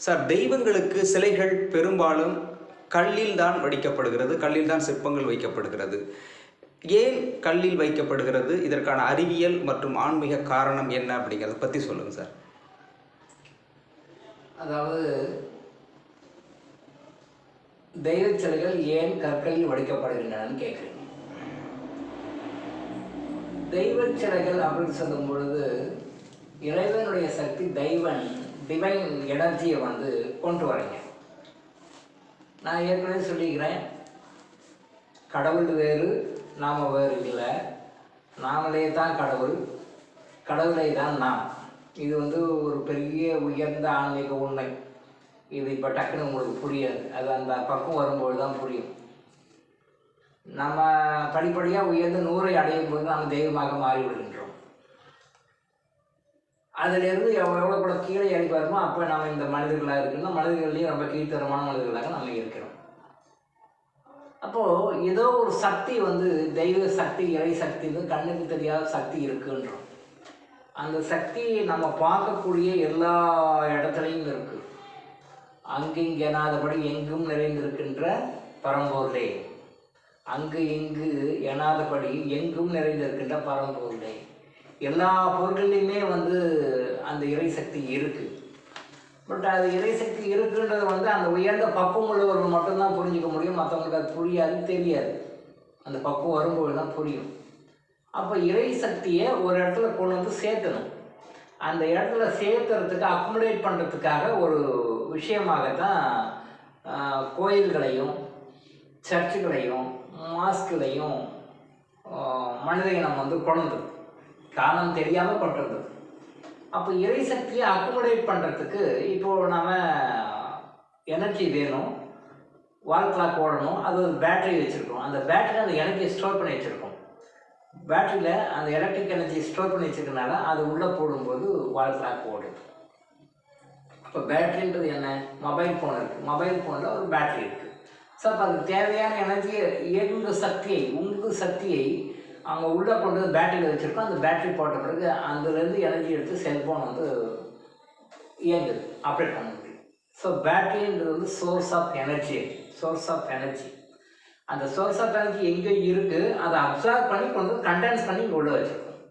Sir, தெய்வங்களுக்கு சிலைகள் பெரும்பாலும் கல்லில் தான் வடிக்கப்படுகிறது, கல்லில் தான் சிற்பங்கள் வைக்கப்படுகிறது. ஏன் கல்லில் வைக்கப்படுகிறது? இதற்கான அறிவியல் மற்றும் ஆன்மீக காரணம் என்ன அப்படிங்கிறத பற்றி சொல்லுங்க சார். அதாவது தெய்வ சிலைகள் ஏன் கற்களில் வடிக்கப்படுகின்றன கேட்குறீங்க. தெய்வ சிலைகள் அப்படின்னு சொல்லும் பொழுது இறைவனுடைய சக்தி டிவைன் எனர்ஜியை கொண்டு வரீங்க. நான் ஏற்கனவே சொல்லிக்கிறேன், கடவுள் வேறு நாம் வேறு இல்லை, நாமளே தான் கடவுள், கடவுளை தான் நாம். இது ஒரு பெரிய உயர்ந்த ஆன்மீக உண்மை. இது இப்போ டக்குன்னு உங்களுக்கு புரியாது, அது அந்த பக்கம் வரும்போது தான் புரியும். நம்ம படிப்படியாக உயர்ந்த 100 அடையும் போது நம்ம தெய்வமாக மாறிவிடுகின்றோம். அதிலிருந்து எவ்வளோ கூட கீழே இறங்கி வருமோ அப்போ நம்ம இந்த மனிதர்களாக இருக்கணும், மனிதர்கள்லேயும் ரொம்ப கீழ்த்தரமான மனிதர்களாக நம்ம இருக்கிறோம். அப்போது ஏதோ ஒரு சக்தி தெய்வ சக்தி, இறை சக்தி, கண்ணுக்கு தெரியாத சக்தி இருக்குன்றோம். அந்த சக்தி நம்ம பார்க்கக்கூடிய எல்லா இடத்துலையும் இருக்குது. அங்கிங்கெனாதபடி எங்கும் நிறைந்திருக்கின்ற பரம்பொருளே, அங்கு இங்கு எனாதபடி எங்கும் நிறைந்திருக்கின்ற பரம்பொருளே. எல்லா பொருள்கள்லையுமே அந்த இறைசக்தி இருக்குது. பட் அது இறைசக்தி இருக்குன்றது அந்த உயர்ந்த பக்குவம் உள்ளவர்கள் மட்டும்தான் புரிஞ்சிக்க முடியும். மற்றவங்களுக்கு அது புரியாது, தெரியாது. அந்த பக்குவம் வரும்போது தான் புரியும். அப்போ இறை சக்தியை ஒரு இடத்துல கொண்டு சேர்த்தணும். அந்த இடத்துல சேர்த்துறதுக்கு அக்குமுலேட் பண்ணுறதுக்காக ஒரு விஷயமாகத்தான் கோயில்களையும் சர்ச்சுகளையும் மாஸ்களையும் மனித இனம் கொண்டு வந்தது. காரணம் தெரியாமல் கொண்டு வந்தது. அப்போ இறை சக்தியை அக்குமுலேட் பண்ணுறதுக்கு இப்போது நாம் எனர்ஜி வேணும், வால் கிளாக் ஓடணும், அது ஒரு பேட்டரி வச்சுருக்கோம். அந்த பேட்டரி அந்த எனர்ஜியை ஸ்டோர் பண்ணி வச்சுருக்கோம். பேட்டரியில் அந்த எலக்ட்ரிக் எனர்ஜி ஸ்டோர் பண்ணி வச்சுருக்கனால அது உள்ளே போடும்போது வால் கிளாக் ஓடுது. இப்போ பேட்டரின்றது என்ன? மொபைல் ஃபோன் இருக்குது, மொபைல் ஃபோனில் ஒரு பேட்டரி இருக்குது. ஸோ அப்போ அதுக்கு தேவையான எனர்ஜியை உந்து சக்தியை அவங்க உள்ளே கொண்டு வந்து பேட்டரியில் வச்சுருக்கோம். அந்த பேட்டரி போட்ட பிறகு அதுலேருந்து எனர்ஜி எடுத்து செல்ஃபோன் இயங்குது, ஆப்ரேட் பண்ண முடியும். ஸோ பேட்டரின்றது சோர்ஸ் ஆஃப் எனர்ஜி. அந்த சோர்ஸ் ஆஃப் எனர்ஜி எங்கே இருக்குது அதை அப்சார்ப் பண்ணி கொண்டு கண்டென்ஸ் பண்ணி இங்கே உள்ளே வச்சுருக்கோம்.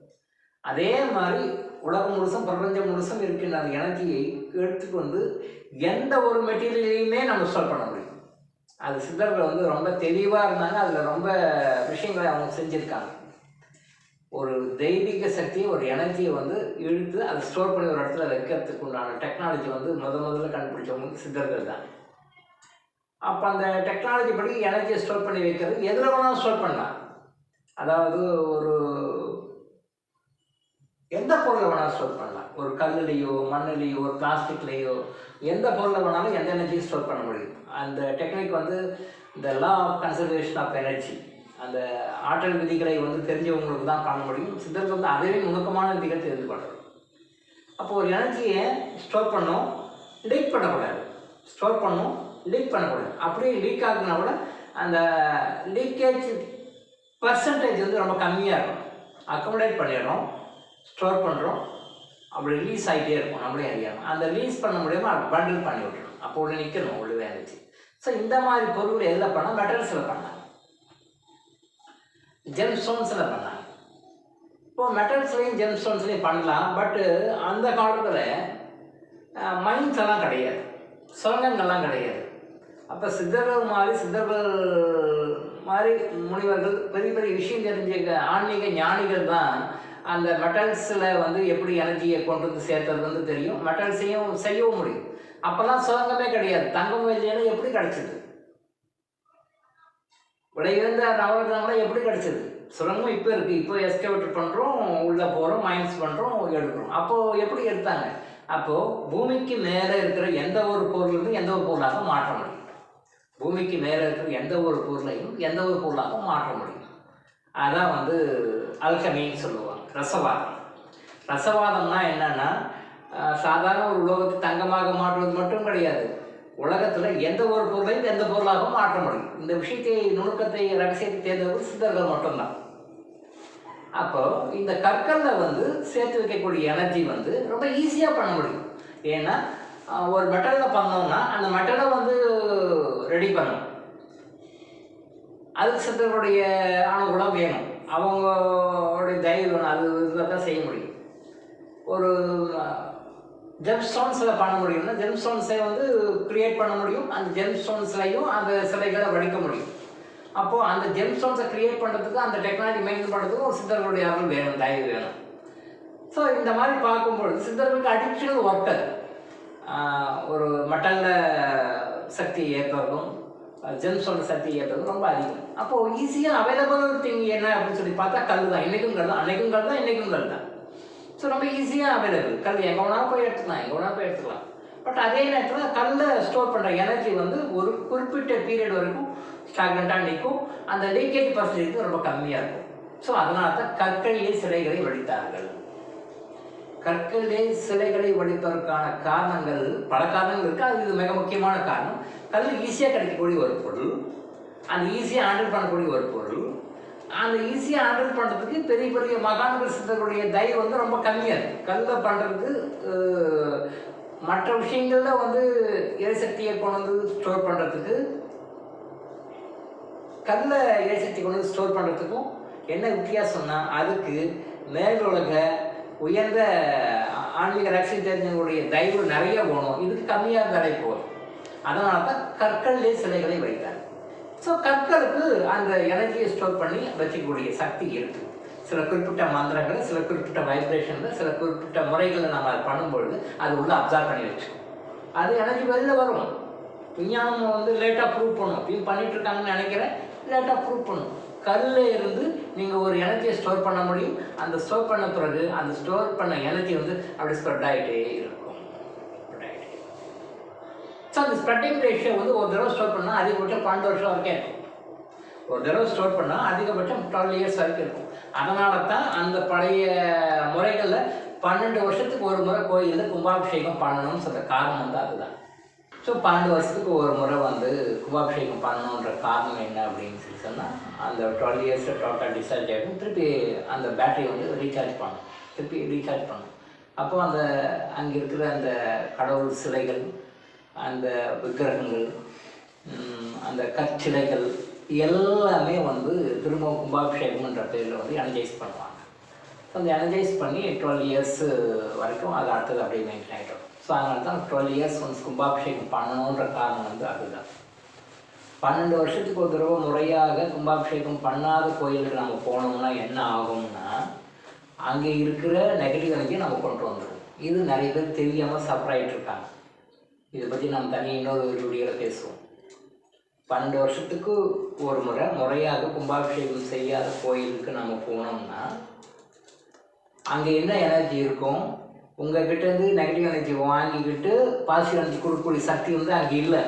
அதே மாதிரி உலகம் முழுசும் பிரபஞ்சம் முழுசும் இருக்கின்ற அந்த எனர்ஜியை எடுத்துக்கொண்டு எந்த ஒரு மெட்டீரியலையுமே நம்ம ஸ்டோர் பண்ண முடியும். அது சித்தர்கள் ரொம்ப தெளிவாக இருந்தாங்க. அதில் ரொம்ப விஷயங்களை அவங்க செஞ்சுருக்காங்க. ஒரு தெய்வீக சக்தியை, ஒரு எனர்ஜியை இழுத்து அதை ஸ்டோர் பண்ணி ஒரு இடத்துல வைக்கிறதுக்கு உண்டான டெக்னாலஜி முதல்ல கண்டுபிடிச்சவங்க சித்தர்கள் தான். அப்போ அந்த டெக்னாலஜி படி எனர்ஜியை ஸ்டோர் பண்ணி வைக்கிறது எதில் வேணாலும் ஸ்டோர் பண்ணலாம். அதாவது ஒரு எந்த பொருளை வேணாலும் ஸ்டோர் பண்ணலாம். ஒரு கல்லுலேயோ மண்ணுலேயோ ஒரு பிளாஸ்டிக்லேயோ எந்த பொருளை வேணாலும் எந்த எனர்ஜியை ஸ்டோர் பண்ண முடியும். அந்த டெக்னிக் இந்த law of conservation of energy, அந்த ஆற்றல் விதிகளை தெரிஞ்சவங்களுக்கு தான் பண்ண முடியும். சித்தர்கள் அதுவே நுணுக்கமான விதிகள் தெரிந்து பண்ணுறது. அப்போது ஒரு எனர்ஜியை ஸ்டோர் பண்ணோம், லீக் பண்ணக்கூடாது. அப்படியே லீக் ஆகுனா கூட அந்த லீக்கேஜ் பர்சன்டேஜ் ரொம்ப கம்மியாக இருக்கும். அக்கமடேட் பண்ணிடுறோம், ஸ்டோர் பண்ணுறோம், அப்படி ரிலீஸ் ஆகிட்டே இருக்கும் நம்மளே அறியாமல். அந்த ரிலீஸ் பண்ண முடியாமல் அதை பண்டில் பண்ணி விட்டுறோம். அப்போ உள்ள நிற்கணும் உள்ளே இருந்துச்சு. ஸோ இந்த மாதிரி பொருள் எதில் பண்ணால் மெட்டல்ஸில் பண்ணாங்க, ஜெம் ஸ்டோன்ஸில் பண்ணாங்க. இப்போது மெட்டல்ஸ்லேயும் ஜெம் ஸ்டோன்ஸ்லேயும் பண்ணலாம். பட்டு அந்த காலத்தில் மைன்ஸ் எல்லாம் கிடையாது, சுரங்கங்கள்லாம் கிடையாது. அப்போ சித்தர்கள் மாதிரி முனிவர்கள், பெரிய பெரிய விஷயம் தெரிஞ்ச ஆன்மீக ஞானிகள் தான் அந்த மெட்டல்ஸில் எப்படி எனர்ஜியை கொண்டு வந்து சேர்த்தது தெரியும். மெட்டல்ஸையும் செய்யவும் முடியும். அப்போல்லாம் சுரங்கமே கிடையாது, தங்கம் வெள்ளியெல்லாம் எப்படி கிடச்சிது? விளைவிருந்த நவரத்னங்களாம் எப்படி கிடச்சிது? சுரங்கம் இப்போ இருக்குது. இப்போ எஸ்கவேட்டர் பண்ணுறோம், உள்ளே போகிறோம், மைன்ஸ் பண்ணுறோம், எடுக்கிறோம். அப்போது எப்படி எடுத்தாங்க? அப்போது பூமிக்கு மேலே இருக்கிற எந்த ஒரு பொருளையும் எந்த ஒரு பொருளாக மாற்ற முடியும். பூமிக்கு மேலே இருக்கிற எந்த ஒரு பொருளையும் எந்த ஒரு பொருளாக மாற்ற முடியும். அதான் அல்கமின்னு சொல்லுவாங்க. ரசவாதம்னா என்னன்னா, சாதாரண ஒரு உலோகத்தை தங்கமாக மாற்றுவது மட்டும் கிடையாது, உலகத்தில் எந்த ஒரு பொருளையும் எந்த பொருளாகவும் மாற்ற முடியும். இந்த விஷயத்தை, நுணுக்கத்தை, ரகசியத்தை தேர்ந்தவர்கள் சித்தர்கள் மட்டும்தான். அப்போ இந்த கற்களில் சேர்த்து வைக்கக்கூடிய எனர்ஜி ரொம்ப ஈஸியாக பண்ண முடியும். ஏன்னா ஒரு மெட்டலில் பண்ணோம்னா அந்த மெட்டலை வந்து ரெடி பண்ணணும். அதுக்கு சித்தர்களுடைய அனுகூலம் வேணும், அவங்களுடைய தயவு வேணும். அது இதில் தான் செய்ய முடியும். ஒரு ஜெம் ஸ்டோன்ஸில் பண்ண முடியும்னா ஜெம் ஸ்டோன்ஸை வந்து க்ரியேட் பண்ண முடியும். அந்த ஜெம் ஸ்டோன்ஸ்லையும் அந்த சிலைகளை வடிக்க முடியும். அப்போது அந்த ஜெம் ஸ்டோன்ஸை க்ரியேட் பண்ணுறதுக்கு, அந்த டெக்னாலஜி மெயின்டைன் பண்ணுறதுக்கும் ஒரு சித்தர்களுடைய அருள் வேணும், தயவு வேணும். ஸோ இந்த மாதிரி பார்க்கும்பொழுது சித்தர்களுக்கு அடிக்ஷனல் ஒர்க் அது. ஒரு மெட்டலில் சக்தி ஏற்படுறதும் ஜெம்ஸ்டோன் சக்தி ஏற்படுறதும் ரொம்ப அதிகம். அப்போது ஈஸியாக அவைலபிள் திங் என்ன அப்படின்னு சொல்லி பார்த்தா கல் தான். இன்றைக்கும் கல் தான், அன்றைக்கும் கல் தான், இன்றைக்கும் கல் தான். ஸோ ரொம்ப ஈஸியாக அவைலபிள். கல் எங்கே வேணாலும் போய் எடுத்துக்கலாம், எங்கே வேணாலும் போய் எடுத்துக்கலாம். பட் அதே நேரத்தில் கல்லை ஸ்டோர் பண்ணுற எனர்ஜி வந்து ஒரு குறிப்பிட்ட பீரியட் வரைக்கும் ஸ்டாக்னண்ட்டாக நிற்கும். அந்த லீக்கேஜ் பர்சன்டேஜ் ரொம்ப கம்மியாக இருக்கும். ஸோ அதனால தான் கற்களிலே சிலைகளை வடித்தார்கள். கற்களிலே சிலைகளை வடிப்பதற்கான காரணங்கள் பல காரணங்கள் இருக்குது. அது இது மிக முக்கியமான காரணம். கல் ஈஸியாக கிடைக்கக்கூடிய ஒரு பொருள், அந்த ஈஸியாக ஹேண்டில் பண்ணக்கூடிய ஒரு பொருள். அந்த ஈஸியாக ஹேண்டில் பண்ணுறதுக்கு பெரிய பெரிய மகான்கள் சித்தர்களுடைய தயவு வந்து ரொம்ப கம்மியாக இருக்குது. கல்லை பண்ணுறதுக்கு மற்ற விஷயங்களில் வந்து எரிசக்தியை கொண்டு வந்து ஸ்டோர் பண்ணுறதுக்கு, கல்லை எரிசக்தி கொண்டு வந்து ஸ்டோர் பண்ணுறதுக்கும் என்ன வித்தியாசம்னா, அதுக்கு மேலுலக உயர்ந்த ஆன்மீக ரகசிய தெரிஞ்சவங்களுடைய தயவு நிறைய போகணும். இதுக்கு கம்மியாக தடை போகும். அதனால தான் கற்களிலே சிலைகளை வைத்தார். ஸோ கற்களுக்கு அந்த எனர்ஜியை ஸ்டோர் பண்ணி வச்சுக்கக்கூடிய சக்தி இருக்குது. சில குறிப்பிட்ட மந்திரங்களை, சில குறிப்பிட்ட வைப்ரேஷனில், சில குறிப்பிட்ட முறைகளை நம்ம அதை பண்ணும்பொழுது அது உள்ளே அப்சர்வ் பண்ணி வச்சுக்கோம். அது எனர்ஜி வெளியில் வரும். விஞ்ஞானம் வந்து லேட்டாக ப்ரூவ் பண்ணும். இப்பயும் பண்ணிகிட்டு இருக்காங்கன்னு நினைக்கிறேன். லேட்டாக ப்ரூவ் பண்ணும். கல்லில் இருந்து நீங்கள் ஒரு எனர்ஜியை ஸ்டோர் பண்ண முடியும். அந்த ஸ்டோர் பண்ண பிறகு அந்த ஸ்டோர் பண்ண எனர்ஜி வந்து அப்படி ஸ்ப்ரெட் ஆகிட்டே இருக்கும். ஸோ அந்த ஸ்ப்ரெட்டிங் ரேஷியோ வந்து ஒரு தடவை ஸ்டோர் பண்ணால் அதிகபட்சம் 12 வருஷம் வரைக்கும் இருக்கும். ஒரு தடவை ஸ்டோர் பண்ணால் அதிகபட்சம் 12 இயர்ஸ் வரைக்கும் இருக்கும். அதனால தான் அந்த பழைய முறைகளில் 12 வருஷத்துக்கு ஒரு முறை கோயிலில் கும்பாபிஷேகம் பண்ணணும்னு சொல்கிற காரணம் வந்து அதுதான். ஸோ 12 வருஷத்துக்கு ஒரு முறை வந்து கும்பாபிஷேகம் பண்ணணுன்ற காரணம் என்ன அப்படின்னு சொல்லி சொன்னால், அந்த 12 இயர்ஸில் டோட்டல் டிஸ்சார்ஜ் ஆகிடும். திருப்பி அந்த பேட்டரி வந்து ரீசார்ஜ் பண்ணணும், திருப்பி ரீசார்ஜ் பண்ணணும். அப்போது அந்த அங்கே இருக்கிற அந்த கடவுள் சிலைகள், அந்த விக்கிரகங்கள், அந்த கற்சிலைகள் எல்லாமே வந்து திரும்ப கும்பாபிஷேகம்ன்ற பேரில் வந்து எனர்ஜைஸ் பண்ணுவாங்க. ஸோ அந்த எனர்ஜைஸ் பண்ணி 12 இயர்ஸ் வரைக்கும் அது அடுத்தது அப்படியே மெயின்டைன் ஆகிடும். ஸோ அதனால தான் 12 இயர்ஸ் ஒன்ஸ் கும்பாபிஷேகம் பண்ணணுன்ற காரணம் வந்து அதுதான். 12 வருஷத்துக்கு ஒரு தடவை முறையாக கும்பாபிஷேகம் பண்ணாத கோயிலுக்கு நம்ம போனோம்னா என்ன ஆகும்னா, அங்கே இருக்கிற நெகட்டிவ் எனர்ஜியை நம்ம கொண்டு வந்துடும். இது நிறைய பேர் தெரியாமல் சஃபர் ஆகிட்டு இருக்காங்க. இதை பற்றி நம்ம தனியாக இன்னொரு வீடியோவில் பேசுவோம். 12 வருஷத்துக்கு ஒரு முறை முறையாக கும்பாபிஷேகம் செய்யாத கோயிலுக்கு நம்ம போனோம்னா அங்கே என்ன எனர்ஜி இருக்கும், உங்ககிட்டேருந்து நெகட்டிவ் எனர்ஜி வாங்கிக்கிட்டு பாசிட்டிவ் எனர்ஜி கொடுக்கக்கூடிய சக்தி வந்து அங்கே இல்லை.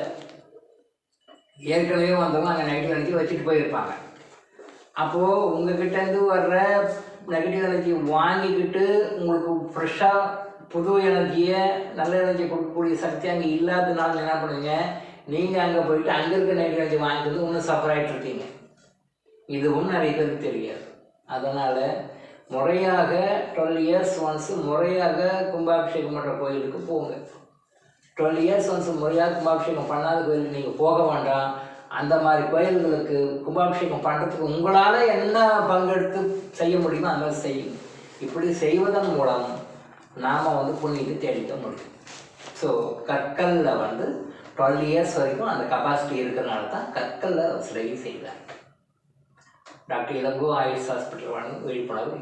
ஏற்கனவே வந்தவங்க அங்கே நெகட்டிவ் எனர்ஜி வச்சுட்டு போயிருப்பாங்க. அப்போது உங்ககிட்டேருந்து வர்ற நெகட்டிவ் எனர்ஜி வாங்கிக்கிட்டு உங்களுக்கு ஃப்ரெஷ்ஷாக புது எனர்ஜியை, நல்ல எனர்ஜியை கொடுக்கக்கூடிய சக்தி அங்கே இல்லாததுனால என்ன பண்ணுவீங்க, நீங்கள் அங்கே போயிட்டு அங்கே இருக்க நெகட்டிவ் எனர்ஜி வாங்கிட்டு வந்து இன்னும் சஃபர் ஆகிட்டு இருக்கீங்க. இதுவும் நிறைய பேருக்கு தெரியாது. அதனால் முறையாக 12 இயர்ஸ் ஒன்ஸு முறையாக கும்பாபிஷேகம் பண்ணுற கோயிலுக்கு போங்க. 12 இயர்ஸ் ஒன்ஸ் முறையாக கும்பாபிஷேகம் பண்ணாத கோயிலுக்கு நீங்கள் போக வேண்டாம். அந்த மாதிரி கோயில்களுக்கு கும்பாபிஷேகம் பண்ணுறதுக்கு உங்களால் என்ன பங்கெடுத்து செய்ய முடியுமோ அந்த மாதிரி செய்யுங்க. இப்படி செய்வதன் மூலம் நாம் வந்து புண்ணியத்தை தேடிக்க முடியும். ஸோ கற்களில் வந்து 12 இயர்ஸ் வரைக்கும் அந்த கெப்பாசிட்டி இருக்கிறனால தான் கற்களில் சிலையை செய்தார். டாக்டர் இளங்கோ ஆயுஷ் ஹாஸ்பிட்டல் வழங்கும் விழிப்புணர்வு.